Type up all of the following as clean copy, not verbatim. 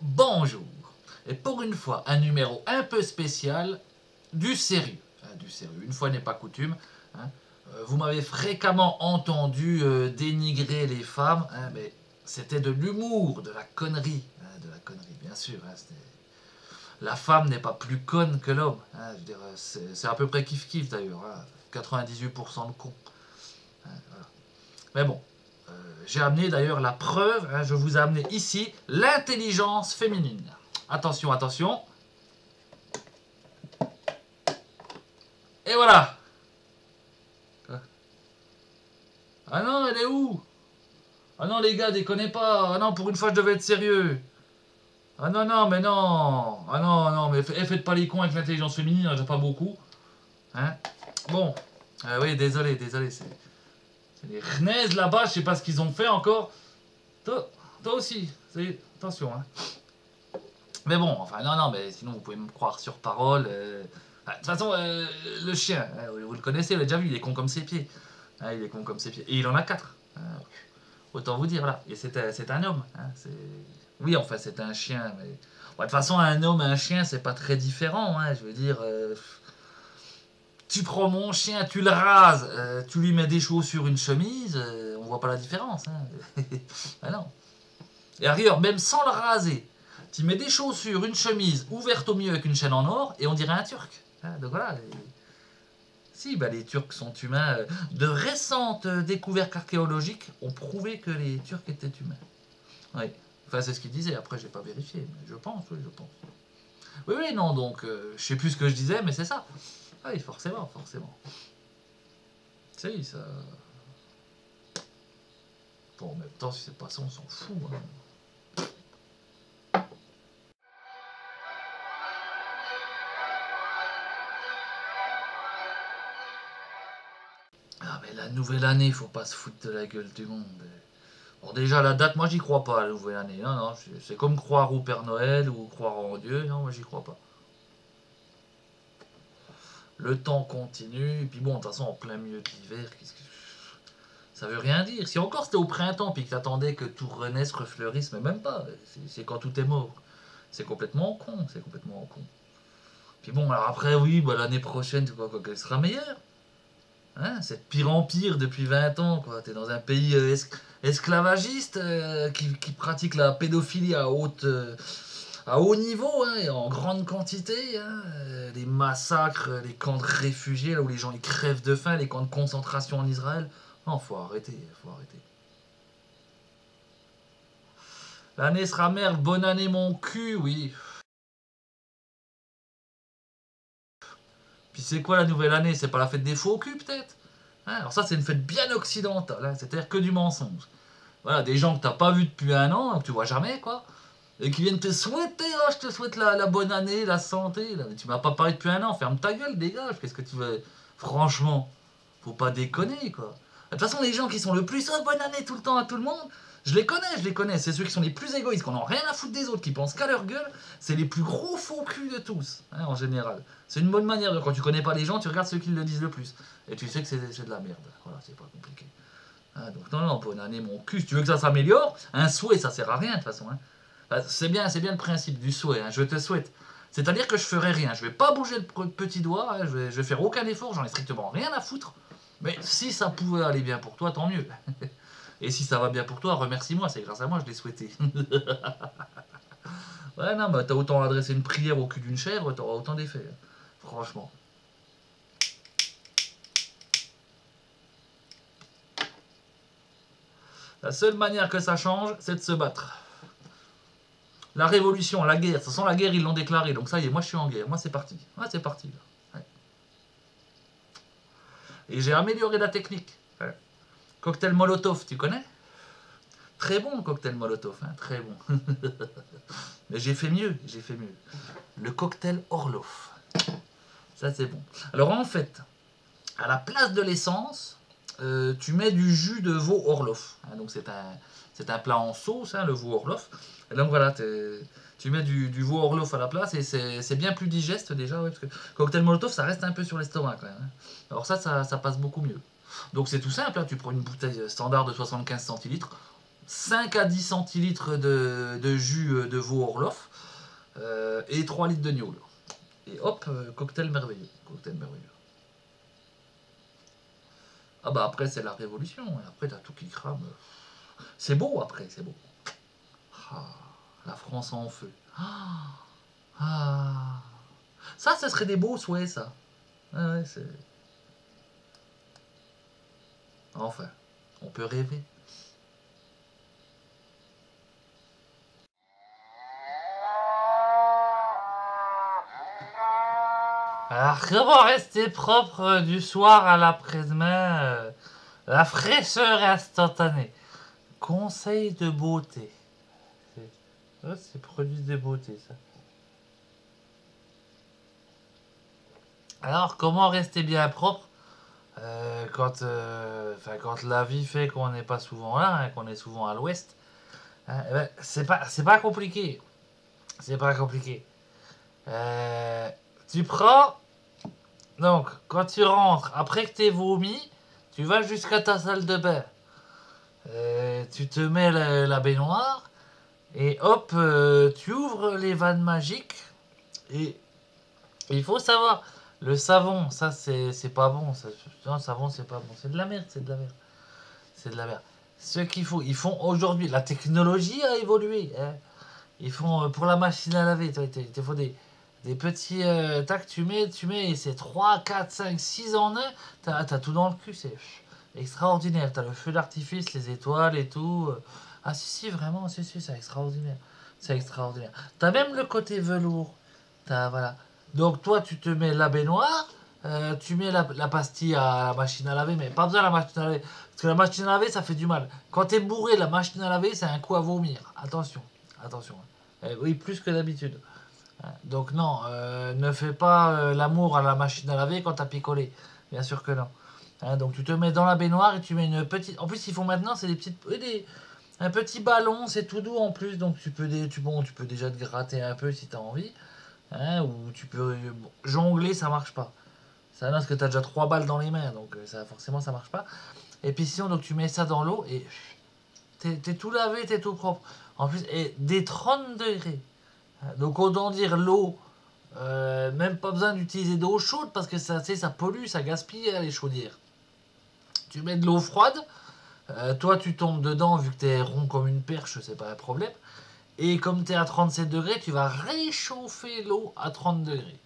Bonjour. Et pour une fois, un numéro un peu spécial, du sérieux. Du sérieux. Une fois n'est pas coutume. Vous m'avez fréquemment entendu dénigrer les femmes, mais c'était de l'humour, de la connerie. De la connerie, bien sûr. La femme n'est pas plus conne que l'homme. Je veux dire, c'est à peu près kiff-kiff d'ailleurs. 98% de cons. Voilà. Mais bon, j'ai amené d'ailleurs la preuve, je vous ai amené ici l'intelligence féminine. Attention, attention. Et voilà. Ah non, elle est où? Ah non, les gars, déconnez pas. Ah non, pour une fois, je devais être sérieux. Ah non, non, mais non. Ah non, non, mais faites pas les cons avec l'intelligence féminine, il n'y en a pas beaucoup. Hein? Bon. Oui, désolé, désolé. C'est les Rnaises là-bas, je sais pas ce qu'ils ont fait encore. Toi aussi. Attention, hein. Mais bon, enfin, non, non, mais sinon, vous pouvez me croire sur parole. De toute façon, le chien, vous le connaissez, vous l'avez déjà vu, il est con comme ses pieds. Il est con comme ses pieds. Et il en a 4. Autant vous dire, là. Et c'est un homme. Oui, enfin, c'est un chien. Mais... de toute façon, un homme et un chien, c'est pas très différent. Je veux dire, tu prends mon chien, tu le rases, tu lui mets des chaussures, une chemise, on voit pas la différence. Ah non. Et ailleurs, même sans le raser, tu mets des chaussures, une chemise ouverte au milieu avec une chaîne en or, et on dirait un Turc. Donc voilà. Si, les Turcs sont humains. De récentes découvertes archéologiques ont prouvé que les Turcs étaient humains. Oui. Enfin, c'est ce qu'ils disaient. Après, j'ai pas vérifié, mais je pense, oui, je pense. Oui, oui, non, donc, je sais plus ce que je disais, mais c'est ça. Oui, forcément, forcément. Si, ça... Bon, en même temps, si c'est pas ça, on s'en fout. Ah, mais la nouvelle année, faut pas se foutre de la gueule du monde. Bon, déjà, la date, moi, j'y crois pas, à la nouvelle année. Non, non, c'est comme croire au Père Noël ou croire en Dieu. Non, moi, j'y crois pas. Le temps continue, et puis bon, de toute façon, en plein milieu de l'hiver, ça veut rien dire. Si encore c'était au printemps, puis que t'attendais que tout renaisse, refleurisse, mais même pas. C'est quand tout est mort. C'est complètement con, c'est complètement con. Puis bon, alors après, oui, l'année prochaine, tu crois qu'elle sera meilleure. C'est de pire en pire depuis 20 ans, quoi. T'es dans un pays esclavagiste qui pratique la pédophilie à haut niveau, et en grande quantité. Les massacres, les camps de réfugiés, là où les gens ils crèvent de faim, les camps de concentration en Israël. Non, faut arrêter, faut arrêter. L'année sera merde, bonne année mon cul, oui. Puis c'est quoi la nouvelle année? C'est pas la fête des faux culs, peut-être? Alors ça, c'est une fête bien occidentale, c'est-à-dire que du mensonge. Voilà, des gens que t'as pas vu depuis un an, que tu vois jamais, quoi, et qui viennent te souhaiter, je te souhaite la bonne année, la santé. Là. Mais tu m'as pas parlé depuis un an, ferme ta gueule, dégage, qu'est-ce que tu veux? Franchement, faut pas déconner, quoi. De toute façon, les gens qui sont le plus bonne année tout le temps à tout le monde, je les connais, c'est ceux qui sont les plus égoïstes, qui n'ont rien à foutre des autres, qui pensent qu'à leur gueule, c'est les plus gros faux culs de tous, en général. C'est une bonne manière, quand tu connais pas les gens, tu regardes ceux qui le disent le plus, et tu sais que c'est de la merde, voilà, c'est pas compliqué. Donc non, non, bonne année mon cul, si tu veux que ça s'améliore, un souhait, ça sert à rien de toute façon. C'est bien le principe du souhait, je te souhaite. C'est-à-dire que je ferai rien, je vais pas bouger le petit doigt, je vais faire aucun effort, j'en ai strictement rien à foutre. Mais si ça pouvait aller bien pour toi, tant mieux. Et si ça va bien pour toi, remercie-moi, c'est grâce à moi que je l'ai souhaité. Ouais, non, t'as autant adressé une prière au cul d'une chèvre, t'auras autant d'effets. Franchement. La seule manière que ça change, c'est de se battre. La révolution, la guerre, de toute façon la guerre ils l'ont déclarée, donc ça y est, moi je suis en guerre, moi c'est parti. Ouais, c'est parti. Là. Ouais. Et j'ai amélioré la technique. Ouais. Cocktail Molotov, tu connais? Très bon le cocktail Molotov, très bon. Mais j'ai fait mieux, j'ai fait mieux. Le cocktail Orloff. Ça c'est bon. Alors en fait, à la place de l'essence, tu mets du jus de veau Orloff. Donc c'est un plat en sauce, le veau Orloff. Et donc voilà, tu mets du veau Orloff à la place et c'est bien plus digeste déjà. Ouais, parce que cocktail Molotov, ça reste un peu sur l'estomac quand même. Alors ça passe beaucoup mieux. Donc c'est tout simple, tu prends une bouteille standard de 75 centilitres. 5 à 10 centilitres de jus de veau Orloff et 3 litres de gnôle. Et hop, cocktail merveilleux. Cocktail merveilleux. Ah bah après c'est la révolution, et après t'as tout qui crame. C'est beau après, c'est beau. Ah, la France en feu. Ah. Ça, ce serait des beaux souhaits, ça. Ah ouais, c'est... Enfin, on peut rêver. Alors, comment rester propre du soir à l'après-demain la fraîcheur instantanée. Conseil de beauté. C'est produit de beauté, ça. Alors, comment rester bien propre quand la vie fait qu'on n'est pas souvent là, hein, qu'on est souvent à l'ouest, hein, c'est pas compliqué. C'est pas compliqué. Tu prends, donc, quand tu rentres, après que t'aies vomi, tu vas jusqu'à ta salle de bain. Tu te mets la baignoire, et hop, tu ouvres les vannes magiques, et il faut savoir, le savon, ça c'est pas bon. Ça, non, le savon c'est pas bon. C'est de la merde, c'est de la merde. C'est de la merde. Ce qu'il faut, ils font aujourd'hui, la technologie a évolué. Hein. Ils font pour la machine à laver, il te faut des petits tac, tu mets, et c'est 3, 4, 5, 6 en un. T'as tout dans le cul, c'est extraordinaire. T'as le feu d'artifice, les étoiles et tout. Ah si, vraiment, si, c'est extraordinaire. C'est extraordinaire. T'as même le côté velours. Voilà. Donc toi, tu te mets la baignoire, tu mets la pastille à la machine à laver, mais pas besoin de la machine à laver. Parce que la machine à laver, ça fait du mal. Quand t'es bourré, la machine à laver, c'est un coup à vomir. Attention, attention. Oui, plus que d'habitude. Donc non, ne fais pas l'amour à la machine à laver quand t'as picolé. Bien sûr que non. Hein, donc tu te mets dans la baignoire et tu mets une petite... En plus, ils font maintenant, c'est des petites... Un petit ballon, c'est tout doux en plus. Donc tu peux déjà te gratter un peu si t'as envie. Hein, ou tu peux jongler, ça marche pas. Ça, non, parce que tu as déjà 3 balles dans les mains, donc ça, forcément ça marche pas. Et puis sinon, donc tu mets ça dans l'eau et t'es tout lavé, t'es tout propre. En plus, et des 30 degrés. Donc autant dire l'eau, même pas besoin d'utiliser d'eau chaude parce que ça, ça pollue, ça gaspille les chaudières. Tu mets de l'eau froide, toi tu tombes dedans vu que t'es rond comme une perche, c'est pas un problème. Et comme tu es à 37 degrés, tu vas réchauffer l'eau à 30 degrés.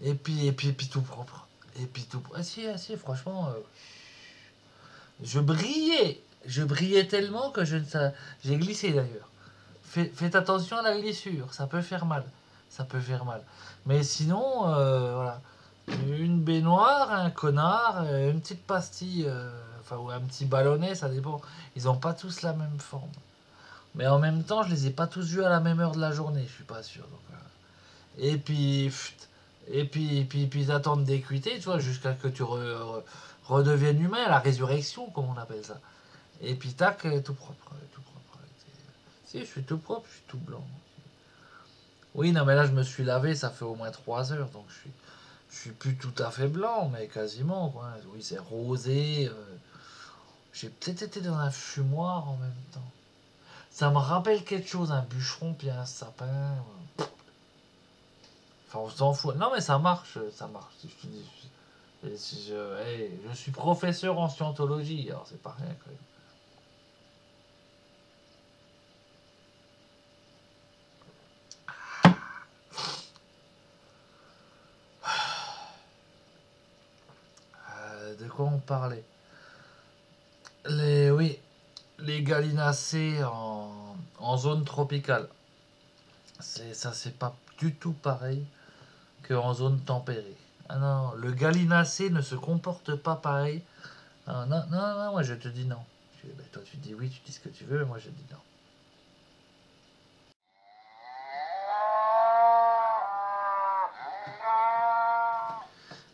Et puis tout propre. Et puis tout propre. Ah si, franchement, je brillais. Je brillais tellement que j'ai glissé d'ailleurs. Faites attention à la glissure, ça peut faire mal. Ça peut faire mal. Mais sinon, voilà. Une baignoire, un connard, une petite pastille, ou un petit ballonnet, ça dépend. Ils n'ont pas tous la même forme. Mais en même temps, je les ai pas tous vus à la même heure de la journée, je suis pas sûr. Donc, et puis, puis d'attendre d'écuiter, tu vois, jusqu'à que tu redeviennes humain, la résurrection, comme on appelle ça. Et puis tac, tout propre, tout propre. Si, je suis tout propre, je suis tout blanc. Oui, non, mais là, je me suis lavé, ça fait au moins 3 heures, donc je suis plus tout à fait blanc, mais quasiment, quoi. Oui, c'est rosé. J'ai peut-être été dans un fumoir en même temps. Ça me rappelle quelque chose, un bûcheron puis un sapin. Enfin, on s'en fout. Non, mais ça marche, ça marche. Si je te dis, je suis professeur en scientologie, alors c'est pas rien quand même. De quoi on parlait? Oui, les gallinacées en zone tropicale. C'est pas du tout pareil qu'en zone tempérée. Ah non, le gallinacé ne se comporte pas pareil. Ah, non, non, non, moi je te dis non. Ben, toi tu dis oui, tu dis ce que tu veux, mais moi je dis non.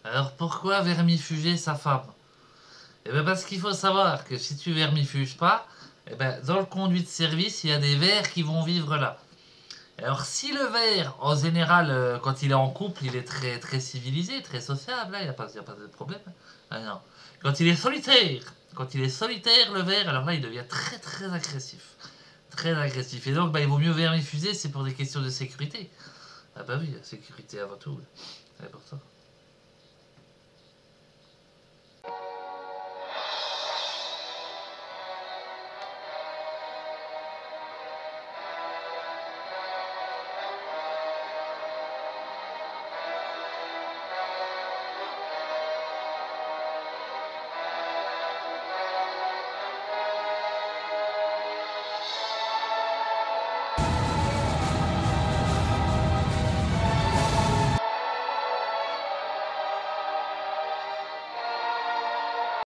Alors pourquoi vermifuger sa femme? Eh bien parce qu'il faut savoir que si tu vermifuges pas, eh ben, dans le conduit de service, il y a des vers qui vont vivre là. Alors si le ver, en général, quand il est en couple, il est très, très civilisé, très sociable, il n'y a pas de problème. Ah non. Quand il est solitaire, Quand il est solitaire, le ver, alors là, il devient très très agressif. Très agressif. Et donc, bah, il vaut mieux vermifuser, c'est pour des questions de sécurité. Ah bah oui, la sécurité avant tout. C'est important.